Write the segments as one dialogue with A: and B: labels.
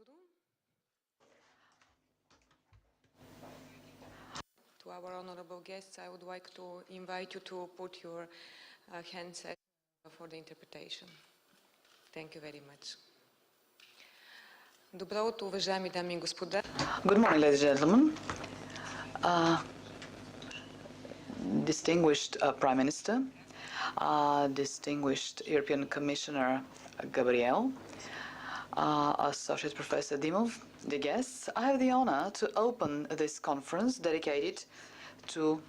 A: afternoon. To our honorable guests, I would like to invite you to put your hands for the interpretation. Thank you very much. Добро утро, уважаеми дами и господа.
B: Good morning, ladies and gentlemen. Distinguished Prime Minister, distinguished European Commissioner Gabriel, Associate Professor Dimov, the guests, I have the honor to open this conference dedicated to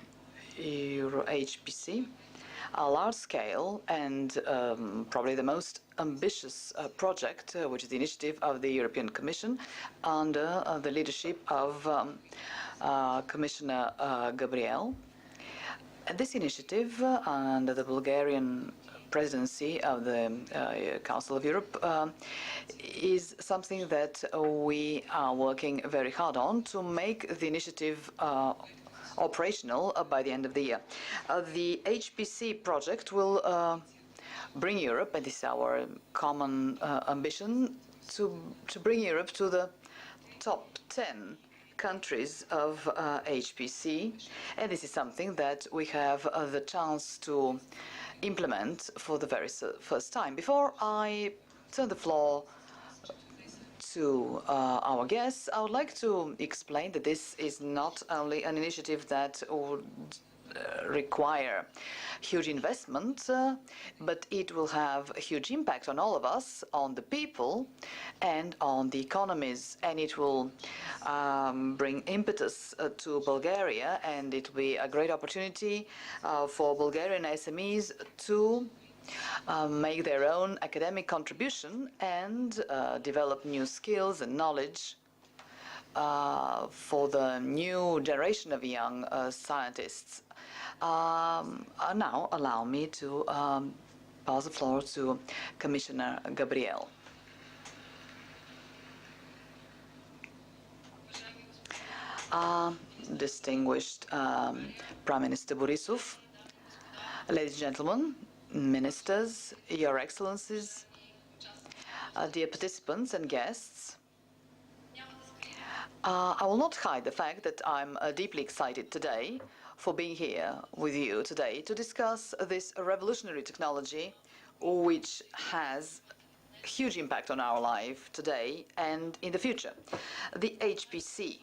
B: Euro HPC, a large-scale and probably the most ambitious project, which is the initiative of the European Commission under the leadership of Commissioner Gabriel. This initiative, under the Bulgarian presidency of the Council of Europe, is something that we are working very hard on to make the initiative operational by the end of the year. The HPC project will bring Europe, and this is our common ambition, to bring Europe to the top 10 countries of HPC, and this is something that we have the chance to implement for the very first time. Before I turn the floor to our guests, I would like to explain that this is not only an initiative that would require huge investment, but it will have a huge impact on all of us, on the people and on the economies, and it will bring impetus to Bulgaria, and it will be a great opportunity for Bulgarian SMEs to make their own academic contribution and develop new skills and knowledge for the new generation of young scientists. Now, allow me to pass the floor to Commissioner Gabriel. Distinguished Prime Minister Borisov, ladies and gentlemen, ministers, your excellencies, dear participants and guests, I will not hide the fact that I'm deeply excited today for being here with you today to discuss this revolutionary technology which has huge impact on our life today and in the future. The HPC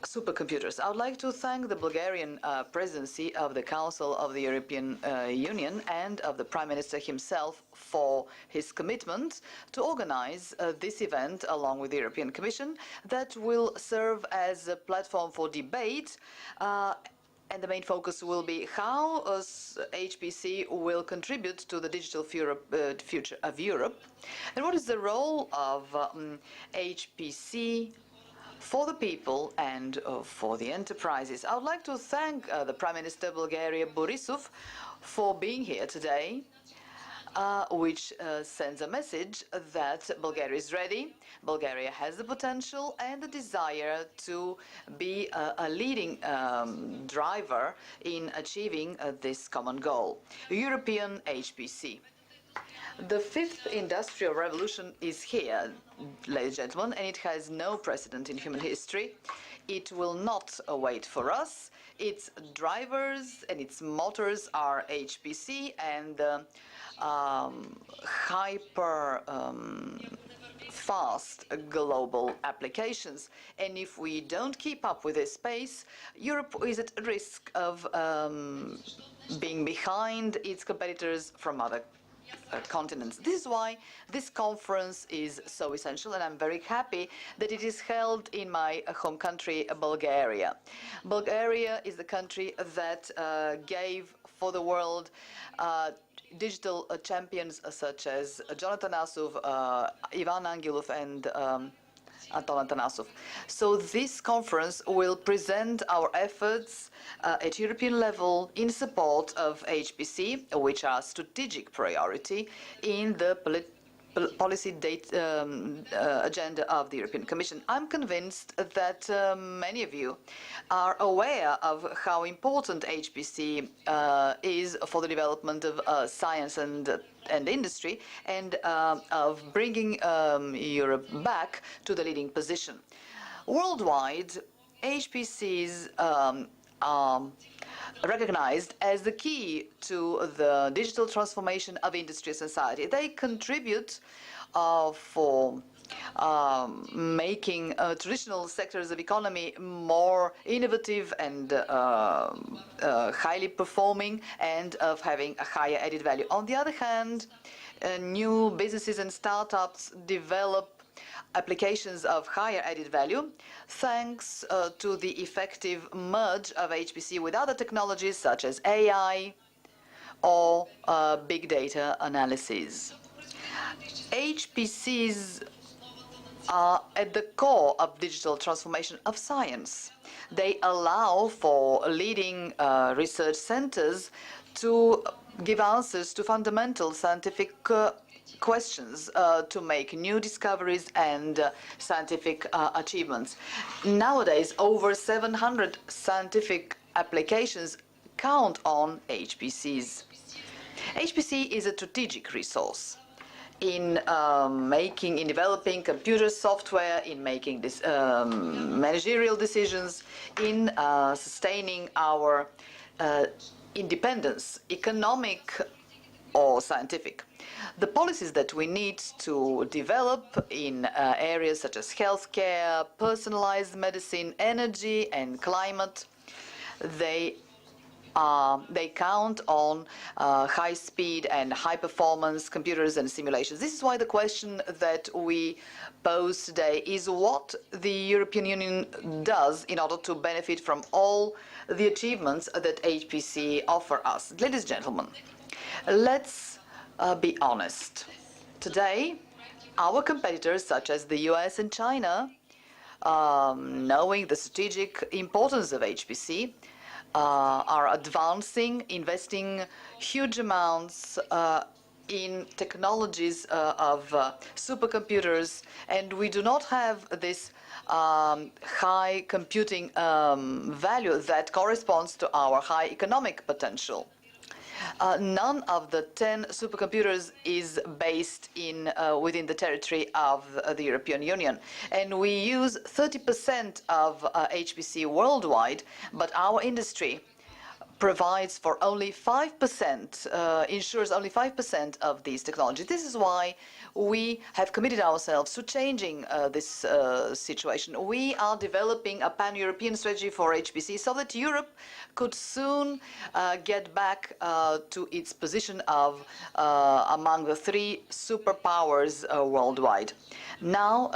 B: supercomputers. I would like to thank the Bulgarian presidency of the Council of the European Union and of the Prime Minister himself for his commitment to organize this event along with the European Commission that will serve as a platform for debate, and the main focus will be how HPC will contribute to the digital future of Europe, and what is the role of HPC for the people and for the enterprises. I would like to thank the Prime Minister of Bulgaria, Borisov, for being here today, which sends a message that Bulgaria is ready, Bulgaria has the potential and the desire to be a leading driver in achieving this common goal, European HPC. The fifth industrial revolution is here, ladies and gentlemen, and it has no precedent in human history. It will not wait for us. Its drivers and its motors are HPC and hyper fast global applications. And if we don't keep up with this pace, Europe is at risk of being behind its competitors from other continents. This is why this conference is so essential, and I'm very happy that it is held in my home country, Bulgaria. Bulgaria is the country that gave for the world digital champions such as Jonathan Asov, Ivan Angelov, and Anton Atanasov. So this conference will present our efforts at European level in support of HPC, which are strategic priority in the policy agenda of the European Commission. I'm convinced that many of you are aware of how important HPC is for the development of science and industry, and of bringing Europe back to the leading position. Worldwide, HPCs are recognized as the key to the digital transformation of industry and society. They contribute for making traditional sectors of economy more innovative and highly performing, and of having a higher added value. On the other hand, new businesses and startups develop applications of higher added value thanks to the effective merge of HPC with other technologies such as AI or big data analysis. HPCs are at the core of digital transformation of science. They allow for leading research centers to give answers to fundamental scientific questions, to make new discoveries and scientific achievements. Nowadays, over 700 scientific applications count on HPCs. HPC is a strategic resource in developing computer software, in making this managerial decisions, in sustaining our independence, economic or scientific. The policies that we need to develop in areas such as healthcare, personalized medicine, energy and climate, they count on high-speed and high-performance computers and simulations. This is why the question that we pose today is what the European Union does in order to benefit from all the achievements that HPC offer us. Ladies and gentlemen, let's be honest. Today, our competitors, such as the US and China, knowing the strategic importance of HPC, are advancing, investing huge amounts in technologies of supercomputers, and we do not have this high computing value that corresponds to our high economic potential. None of the 10 supercomputers is based within the territory of the European Union, and we use 30% of HPC worldwide, but our industry provides for only 5%, ensures only 5% of these technologies. This is why we have committed ourselves to changing this situation. We are developing a pan-European strategy for HPC so that Europe could soon get back to its position of among the 3 superpowers worldwide. Now,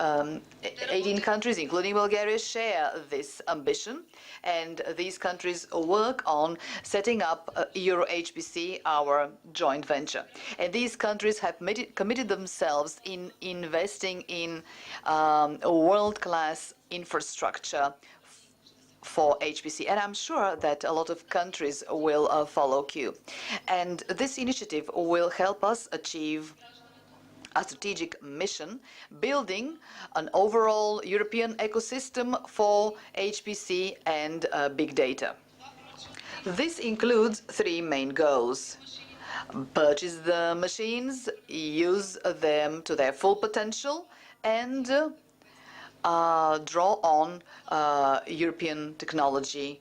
B: 18 countries, including Bulgaria, share this ambition, and these countries work on setting up Euro HPC, our joint venture. And these countries have committed themselves in investing in world-class infrastructure for HPC, and I'm sure that a lot of countries will follow queue. And this initiative will help us achieve a strategic mission, building an overall European ecosystem for HPC and big data. This includes 3 main goals: purchase the machines, use them to their full potential, and draw on European technology.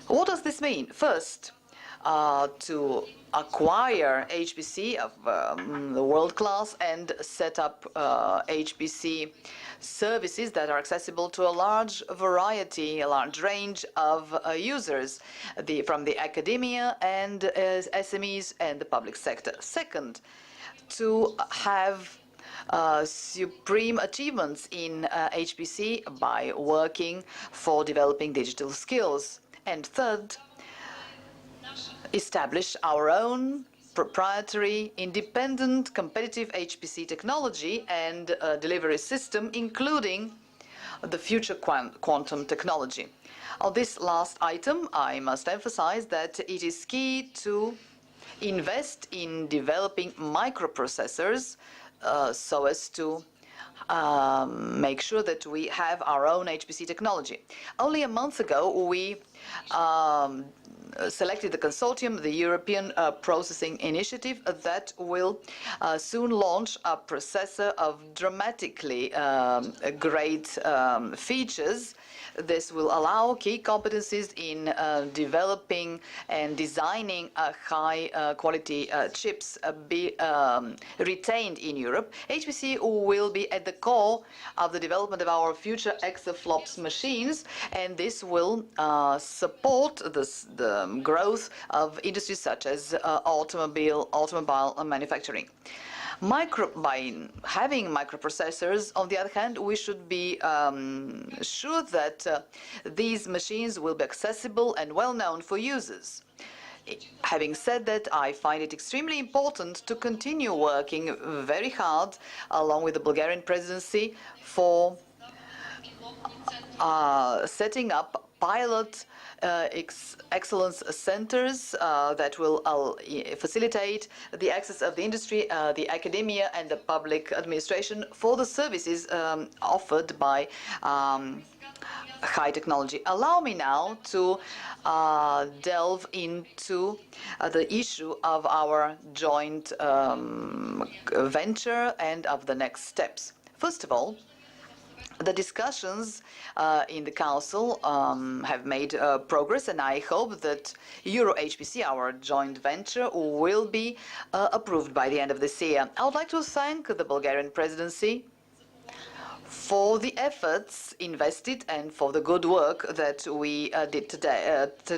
B: What does this mean? First, to acquire HPC of the world class and set up HPC services that are accessible to a large variety, a large range of users, from the academia and SMEs and the public sector. Second, to have supreme achievements in HPC by working for developing digital skills. And third, establish our own proprietary, independent, competitive HPC technology and delivery system, including the future quantum technology. On this last item, I must emphasize that it is key to invest in developing microprocessors so as to make sure that we have our own HPC technology. Only a month ago, we selected the consortium, the European Processing Initiative, that will soon launch a processor of dramatically great features. This will allow key competencies in developing and designing high-quality chips be retained in Europe. HPC will be at the core of the development of our future exaflops machines, and this will support the growth of industries such as automobile manufacturing. By having microprocessors, on the other hand, we should be sure that these machines will be accessible and well known for users. Having said that, I find it extremely important to continue working very hard along with the Bulgarian presidency for setting up pilot excellence centers that will facilitate the access of the industry, the academia, and the public administration for the services offered by high technology. Allow me now to delve into the issue of our joint venture and of the next steps. First of all, the discussions in the Council have made progress, and I hope that Euro-HPC, our joint venture, will be approved by the end of this year. I would like to thank the Bulgarian presidency for the efforts invested and for the good work that we did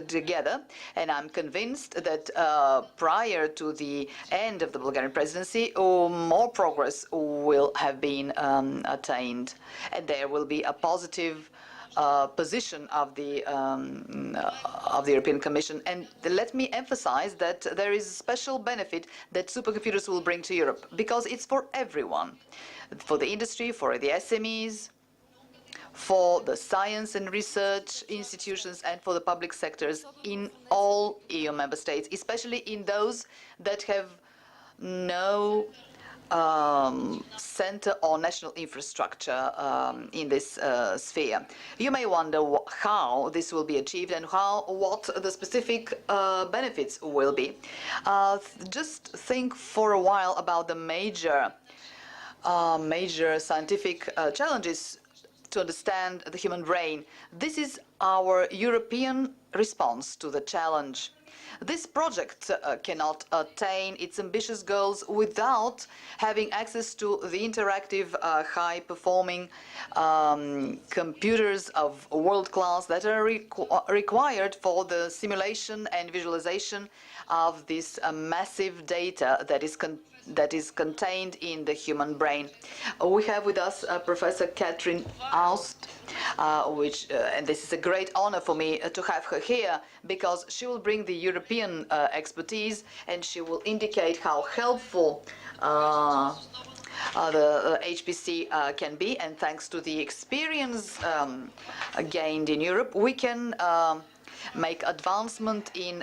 B: together. And I'm convinced that prior to the end of the Bulgarian presidency, more progress will have been attained, and there will be a positive position of the European Commission. And let me emphasize that there is a special benefit that supercomputers will bring to Europe, because it's for everyone. For the industry, for the SMEs, for the science and research institutions, and for the public sectors in all EU member states, especially in those that have no center or national infrastructure in this sphere. You may wonder how this will be achieved and what the specific benefits will be. Just think for a while about the major scientific challenges to understand the human brain. This is our European response to the challenge. This project cannot attain its ambitious goals without having access to the interactive, high-performing computers of world class that are required for the simulation and visualization of this massive data that is contained in the human brain. We have with us Professor Catherine Aust, and this is a great honor for me to have her here, because she will bring the European expertise, and she will indicate how helpful the HPC can be. And thanks to the experience gained in Europe, we can make advancement in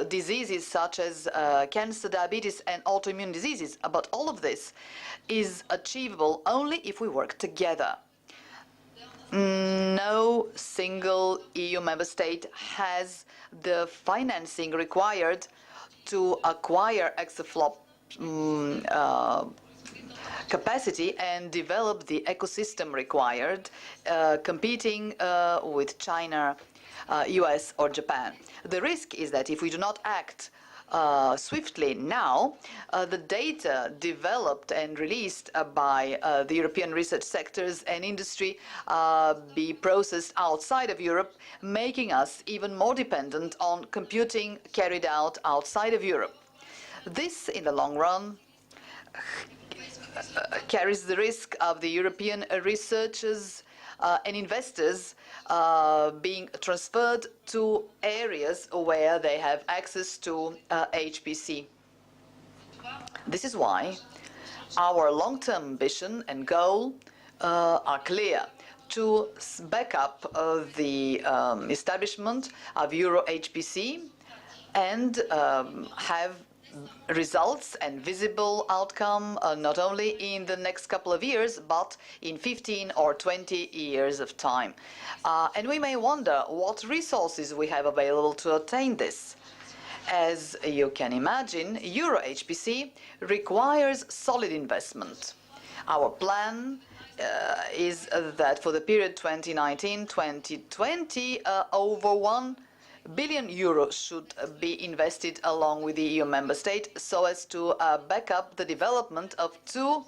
B: diseases such as cancer, diabetes, and autoimmune diseases. But all of this is achievable only if we work together. No single EU member state has the financing required to acquire exaflop capacity and develop the ecosystem required, competing with China, US, or Japan. The risk is that if we do not act swiftly now, the data developed and released by the European research sectors and industry be processed outside of Europe, making us even more dependent on computing carried out outside of Europe. This, in the long run, carries the risk of the European researchers and investors being transferred to areas where they have access to HPC. This is why our long-term ambition and goal are clear: to back up the establishment of Euro HPC and have results and visible outcome not only in the next couple of years, but in 15 or 20 years of time. And we may wonder what resources we have available to attain this. As you can imagine, Euro HPC requires solid investment. Our plan is that for the period 2019-2020, over €1 billion should be invested along with the EU member state so as to back up the development of two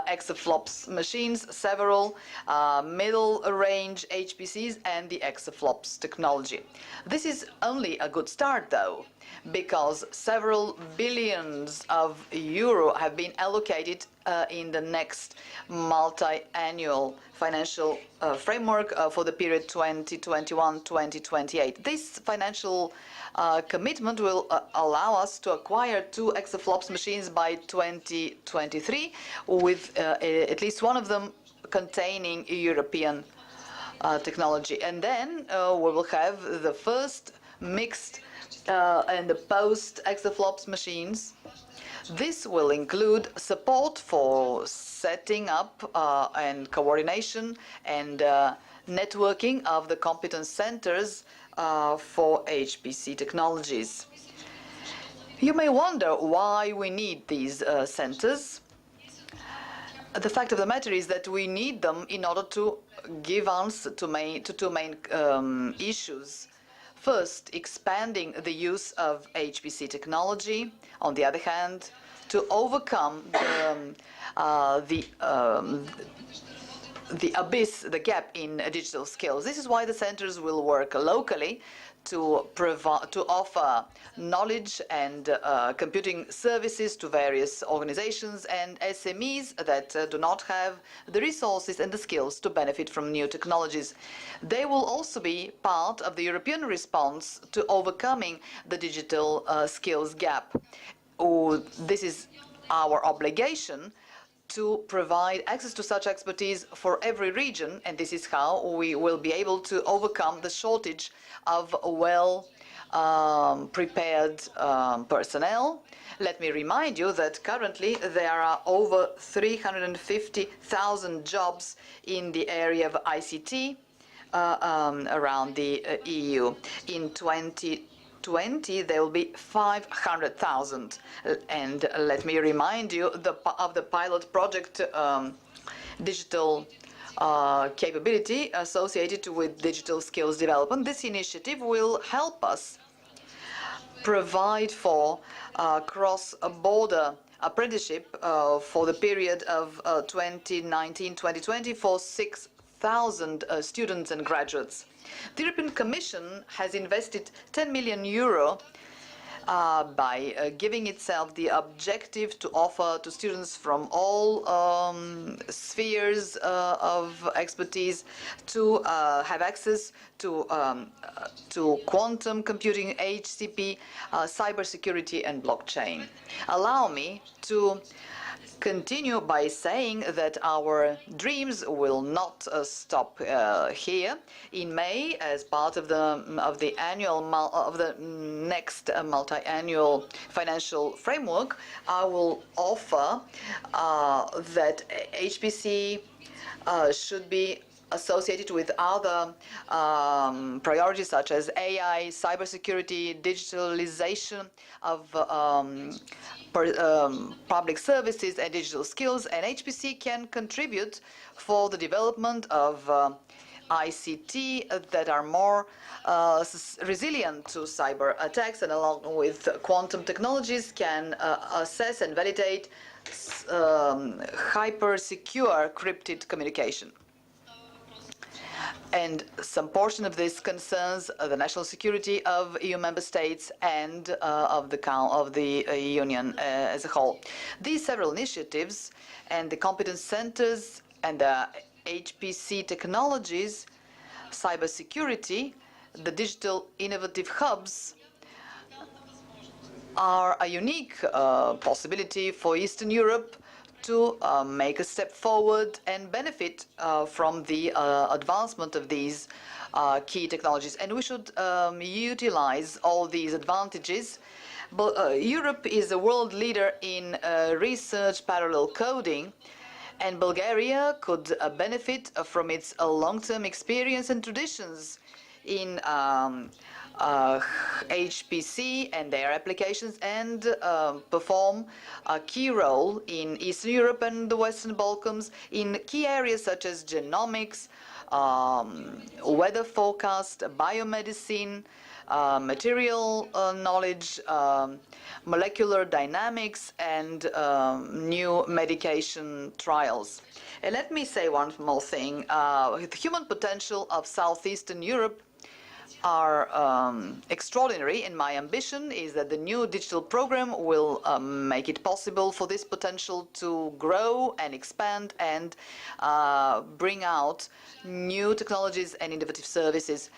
B: exaflops machines, several middle-range HPCs and the exaflops technology. This is only a good start, though, because several billions of euro have been allocated in the next multi-annual financial framework for the period 2021-2028. This financial commitment will allow us to acquire two exaflops machines by 2023, with at least one of them containing European technology. And then we will have the first mixed and the post-exaflops machines. This will include support for setting up and coordination and networking of the competence centers for HPC technologies. You may wonder why we need these centers. The fact of the matter is that we need them in order to give answer to two main issues. First, expanding the use of HPC technology. On the other hand, to overcome the abyss, the gap in digital skills. This is why the centers will work locally to offer knowledge and computing services to various organizations and SMEs that do not have the resources and the skills to benefit from new technologies. They will also be part of the European response to overcoming the digital skills gap. This is our obligation to provide access to such expertise for every region, and this is how we will be able to overcome the shortage of well-prepared personnel. Let me remind you that currently there are over 350,000 jobs in the area of ICT around the EU. In 2020, there will be 500,000. And let me remind you of the pilot project digital capability associated with digital skills development. This initiative will help us provide for cross-border apprenticeship for the period of 2019-2020 for 6,000 students and graduates. The European Commission has invested €10 million by giving itself the objective to offer to students from all spheres of expertise to have access to quantum computing, HCP, cybersecurity and blockchain. Allow me to continue by saying that our dreams will not stop here. In May, as part of the next multi-annual financial framework, I will offer that HPC should be associated with other priorities such as AI, cybersecurity, digitalization of public services and digital skills, and HPC can contribute for the development of ICT that are more resilient to cyber attacks, and along with quantum technologies can assess and validate hyper-secure crypted communication. And some portion of this concerns the national security of EU member states and of the Union as a whole. These several initiatives and the competence centers and the HPC technologies, cybersecurity, the digital innovative hubs are a unique possibility for Eastern Europe to make a step forward and benefit from the advancement of these key technologies. And we should utilize all these advantages Europe is a world leader in research parallel coding, and Bulgaria could benefit from its long-term experience and traditions in HPC and their applications, and perform a key role in Eastern Europe and the Western Balkans in key areas such as genomics, weather forecast, biomedicine, material knowledge, molecular dynamics, and new medication trials. And let me say one more thing. The human potential of Southeastern Europe are extraordinary, and my ambition is that the new digital program will make it possible for this potential to grow and expand and bring out new technologies and innovative services.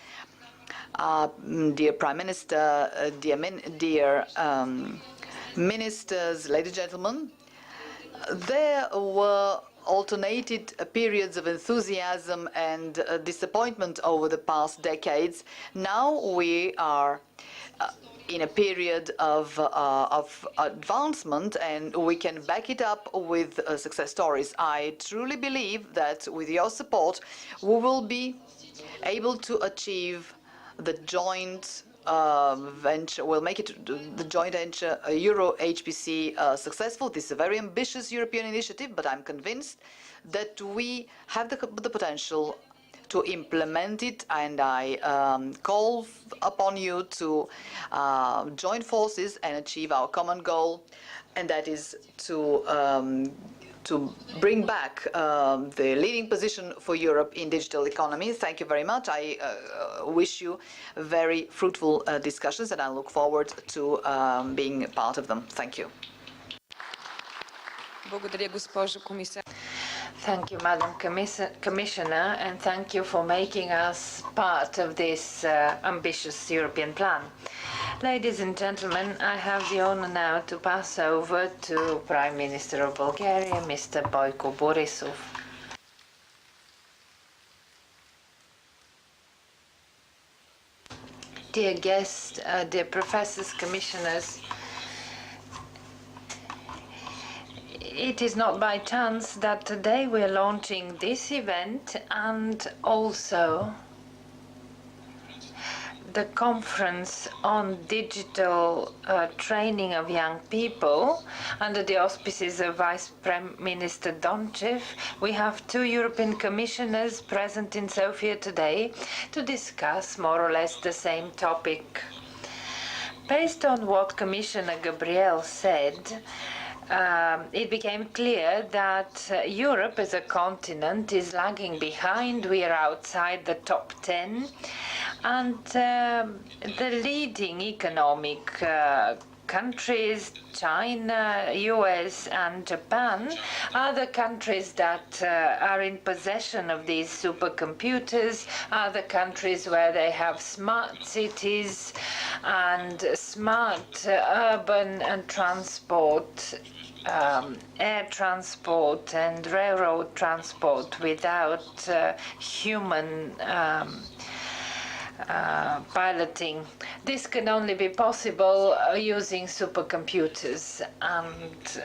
B: Dear Prime Minister, dear ministers, ladies and gentlemen, there were alternated periods of enthusiasm and disappointment over the past decades. Now we are in a period of advancement, and we can back it up with success stories. I truly believe that with your support, we will be able to achieve the joint venture, will make it the joint venture Euro HPC successful. This is a very ambitious European initiative, but I'm convinced that we have the potential to implement it, and I call upon you to join forces and achieve our common goal, and that is to bring back the leading position for Europe in digital economy. Thank you very much. I wish you very fruitful discussions, and I look forward to being part of them. Thank you.
C: Thank you, Madam Commissioner, and thank you for making us part of this ambitious European plan. Ladies and gentlemen, I have the honor now to pass over to Prime Minister of Bulgaria, Mr. Boyko Borisov. Dear guests, dear professors, commissioners, it is not by chance that today we are launching this event and also the conference on digital training of young people under the auspices of Vice Prime Minister Donchev. We have two European commissioners present in Sofia today to discuss more or less the same topic. Based on what Commissioner Gabriel said, it became clear that Europe as a continent is lagging behind. We are outside the top 10. And the leading economic countries, China, US, and Japan, are the countries that are in possession of these supercomputers, are the countries where they have smart cities and smart urban and transport, air transport and railroad transport without human piloting. This can only be possible using supercomputers and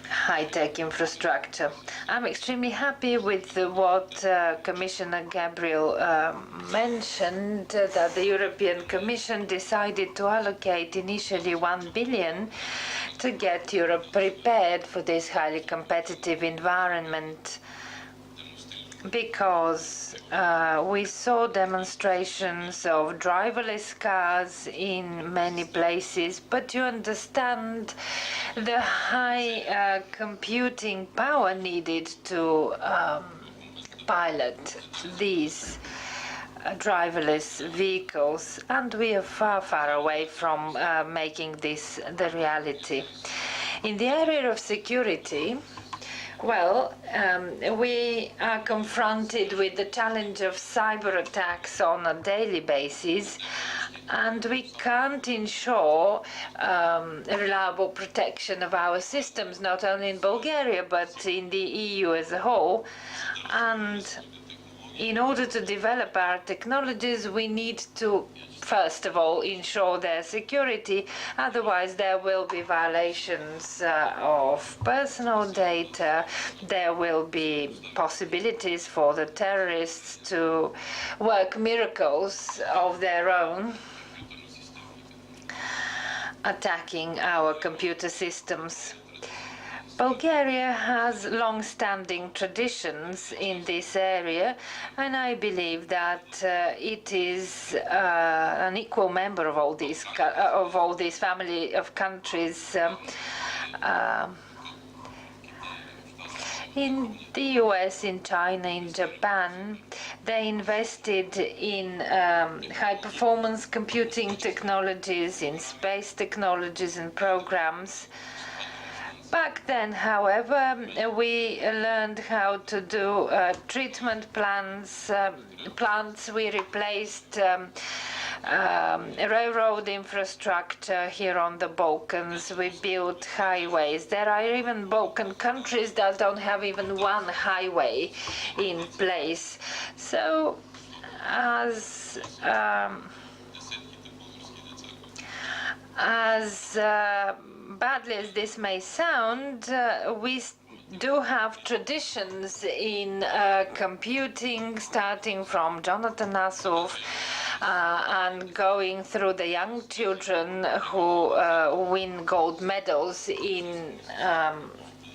C: high-tech infrastructure. I'm extremely happy with what Commissioner Gabriel mentioned, that the European Commission decided to allocate initially 1 billion to get Europe prepared for this highly competitive environment, because we saw demonstrations of driverless cars in many places, but you understand the high computing power needed to pilot these driverless vehicles, and we are far, far away from making this the reality. In the area of security, well, we are confronted with the challenge of cyber attacks on a daily basis, and we can't ensure reliable protection of our systems, not only in Bulgaria, but in the EU as a whole. And in order to develop our technologies, we need to, first of all, ensure their security. Otherwise, there will be violations of personal data. There will be possibilities for the terrorists to work miracles of their own, attacking our computer systems. Bulgaria has long-standing traditions in this area, and I believe that it is an equal member of all these family of countries. In the US, in China, in Japan, they invested in high-performance computing technologies, in space technologies and programs. Back then, however, we learned how to do treatment plants. We replaced railroad infrastructure here on the Balkans. We built highways. There are even Balkan countries that don't have even one highway in place. So, as badly as this may sound, we do have traditions in computing, starting from Jonathan Assouf and going through the young children who win gold medals in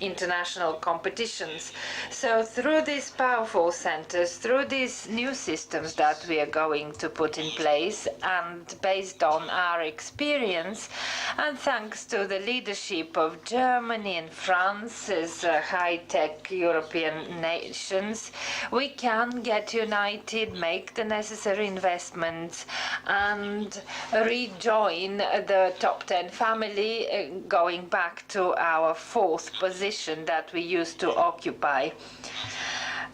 C: international competitions. So through these powerful centers, through these new systems that we are going to put in place, and based on our experience, and thanks to the leadership of Germany and France as high-tech European nations, we can get united, make the necessary investments, and rejoin the top 10 family, going back to our fourth position that we used to occupy.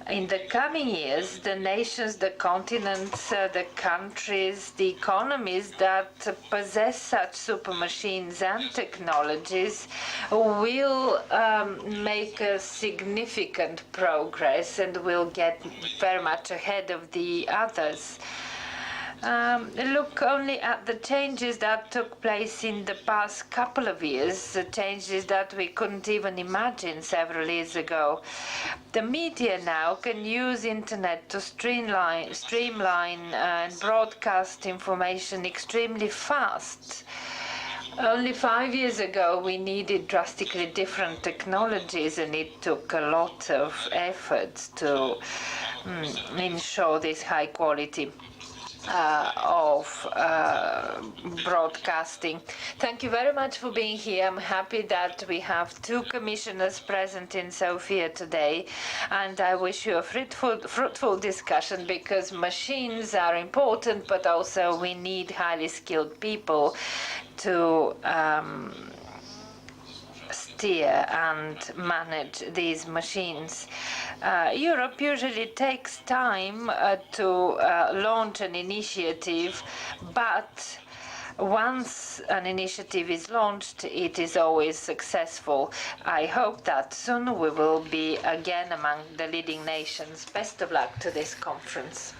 C: In the coming years, the nations, the continents, the countries, the economies that possess such super machines and technologies will make a significant progress and will get very much ahead of the others. Look only at the changes that took place in the past couple of years, the changes that we couldn't even imagine several years ago. The media now can use internet to streamline and broadcast information extremely fast. Only 5 years ago, we needed drastically different technologies, and it took a lot of effort to ensure this high quality of broadcasting. Thank you very much for being here. I'm happy that we have 2 commissioners present in Sofia today, and I wish you a fruitful discussion, because machines are important, but also we need highly skilled people to steer and manage these machines. Europe usually takes time to launch an initiative, but once an initiative is launched, it is always successful. I hope that soon we will be again among the leading nations. Best of luck to this conference.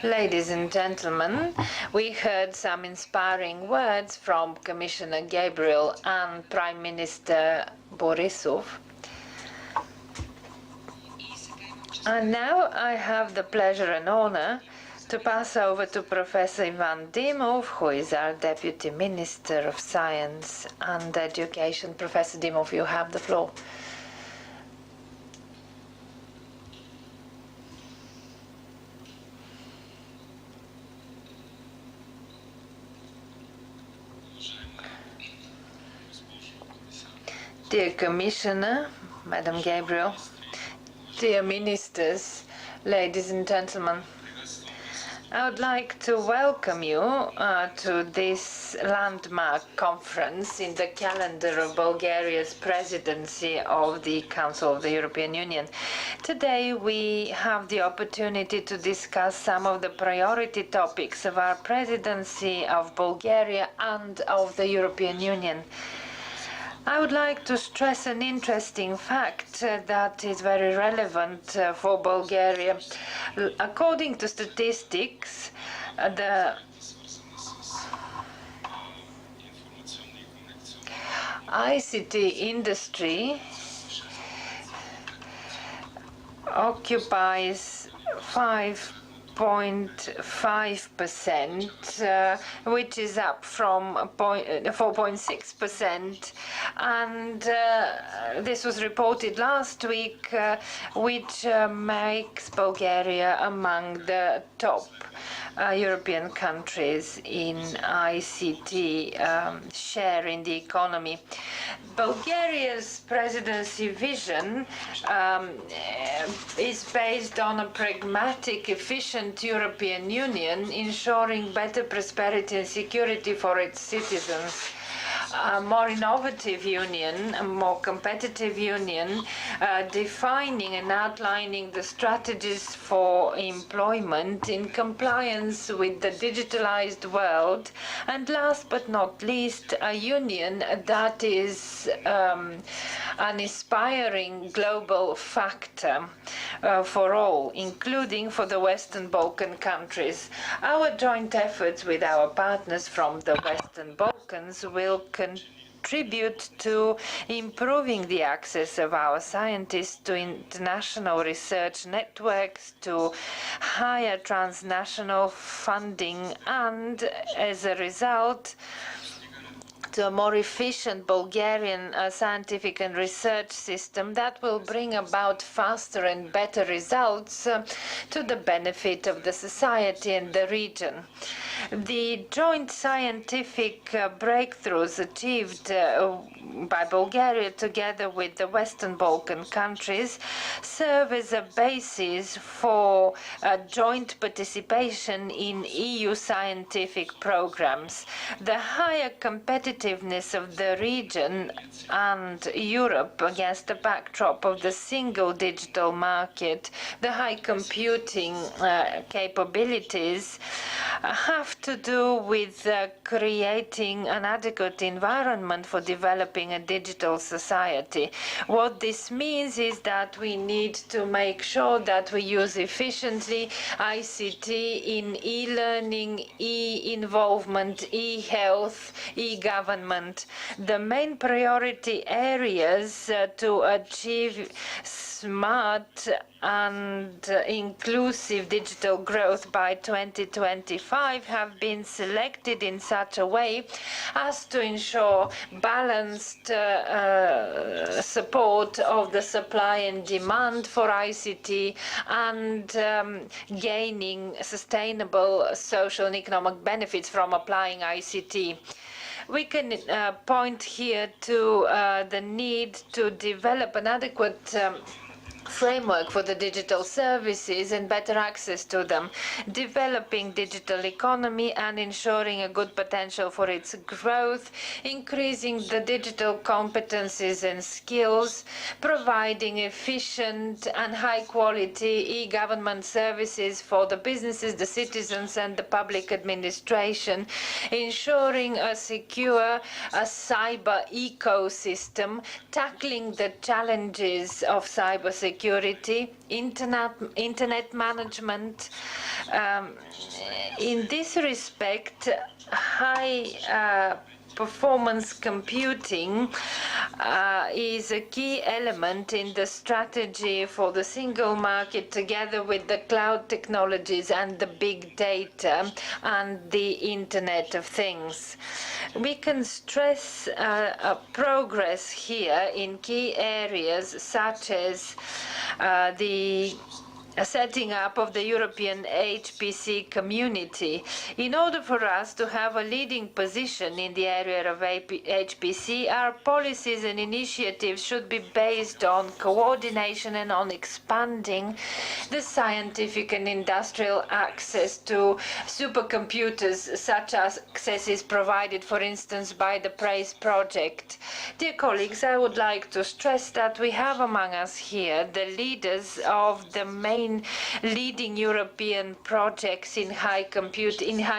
C: Ladies and gentlemen, we heard some inspiring words from Commissioner Gabriel and Prime Minister Borisov. And now I have the pleasure and honor to pass over to Professor Ivan Dimov, who is our Deputy Minister of Science and Education. Professor Dimov, you have the floor. Dear Commissioner, Madam Gabriel, dear Ministers, ladies and gentlemen, I would like to welcome you to this landmark conference in the calendar of Bulgaria's presidency of the Council of the European Union. Today we have the opportunity to discuss some of the priority topics of our presidency of Bulgaria and of the European Union. I would like to stress an interesting fact that is very relevant for Bulgaria. According to statistics, the ICT industry occupies 5.5%, which is up from 4.6%, and this was reported last week, which makes Bulgaria among the top European countries in ICT share in the economy. Bulgaria's presidency vision is based on a pragmatic, efficient European Union, ensuring better prosperity and security for its citizens. A more innovative union, a more competitive union, defining and outlining the strategies for employment in compliance with the digitalized world, and last but not least, a union that is an inspiring global factor for all, including for the Western Balkan countries. Our joint efforts with our partners from the Western Balkans will contribute to improving the access of our scientists to international research networks, to higher transnational funding, and as a result, to a more efficient Bulgarian scientific and research system that will bring about faster and better results to the benefit of the society and the region. The joint scientific breakthroughs achieved by Bulgaria together with the Western Balkan countries serve as a basis for joint participation in EU scientific programs. The higher competitiveness of the region and Europe against the backdrop of the single digital market, the high computing capabilities have to do with creating an adequate environment for developing a digital society. What this means is that we need to make sure that we use efficiently ICT in e-learning, e-involvement, e-health, e-government. The main priority areas to achieve smart and inclusive digital growth by 2025 have been selected in such a way as to ensure balanced support of the supply and demand for ICT and gaining sustainable social and economic benefits from applying ICT. We can point here to the need to develop an adequate framework for the digital services and better access to them, developing digital economy and ensuring a good potential for its growth, increasing the digital competencies and skills, providing efficient and high quality e-government services for the businesses, the citizens and the public administration, ensuring a secure cyber ecosystem, tackling the challenges of cybersecurity, internet management. In this respect, high performance computing is a key element in the strategy for the single market, together with the cloud technologies and the big data and the Internet of Things. We can stress progress here in key areas such as the setting up of the European HPC community. In order for us to have a leading position in the area of HPC, our policies and initiatives should be based on coordination and on expanding the scientific and industrial access to supercomputers, such as access is provided, for instance, by the PRAISE project. Dear colleagues, I would like to stress that we have among us here the leaders of the main leading European projects in high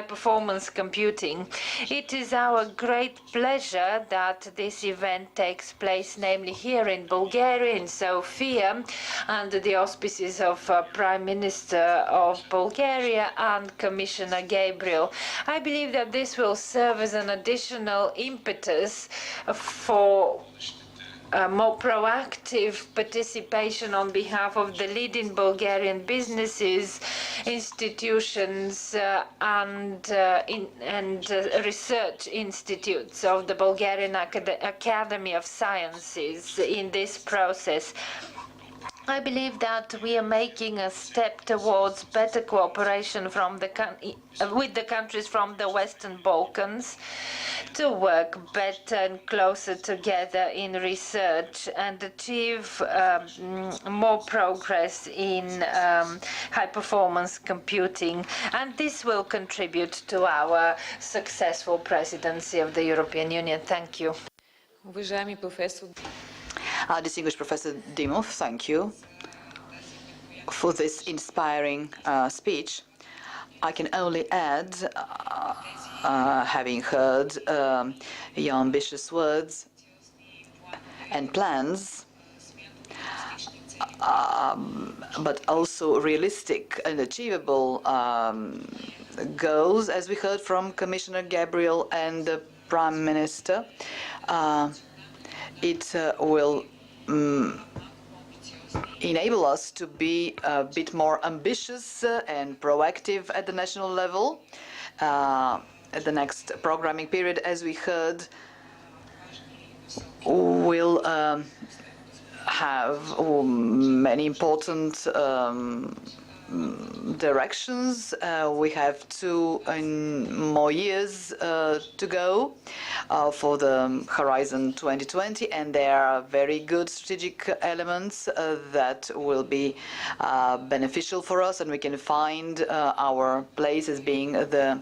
C: performance computing. It is our great pleasure that this event takes place, namely here in Bulgaria, in Sofia, under the auspices of Prime Minister of Bulgaria and Commissioner Gabriel. I believe that this will serve as an additional impetus for more proactive participation on behalf of the leading Bulgarian businesses, institutions, and research institutes of the Bulgarian Academy of Sciences in this process. I believe that we are making a step towards better cooperation with the countries from the Western Balkans to work better and closer together in research and achieve more progress in high-performance computing. And this will contribute to our successful presidency of the European Union. Thank you.
A: Уважаеми професор,
B: Distinguished Professor Dimov, thank you for this inspiring speech. I can only add, having heard your ambitious words and plans, but also realistic and achievable goals, as we heard from Commissioner Gabriel and the Prime Minister. It will enable us to be a bit more ambitious and proactive at the national level. At the next programming period, as we heard, will have many important directions. We have 2 more years to go for the Horizon 2020, and there are very good strategic elements that will be beneficial for us, and we can find our place as being the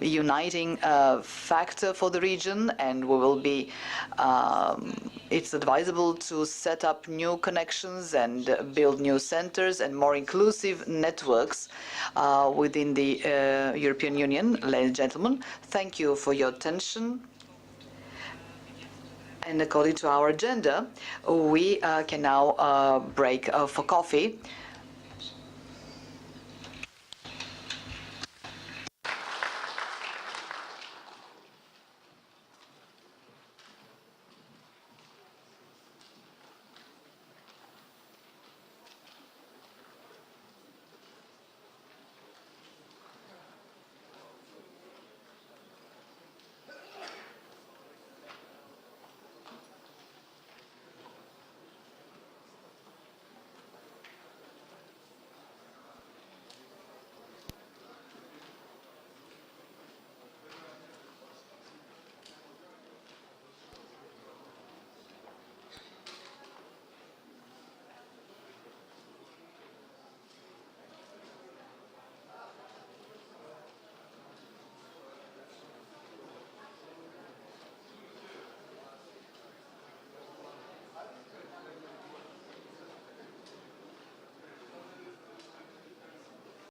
B: uniting factor for the region, and we will be it's advisable to set up new connections and build new centers and more inclusive networks within the European Union. Ladies and gentlemen, thank you for your attention. And according to our agenda, we can now break for coffee.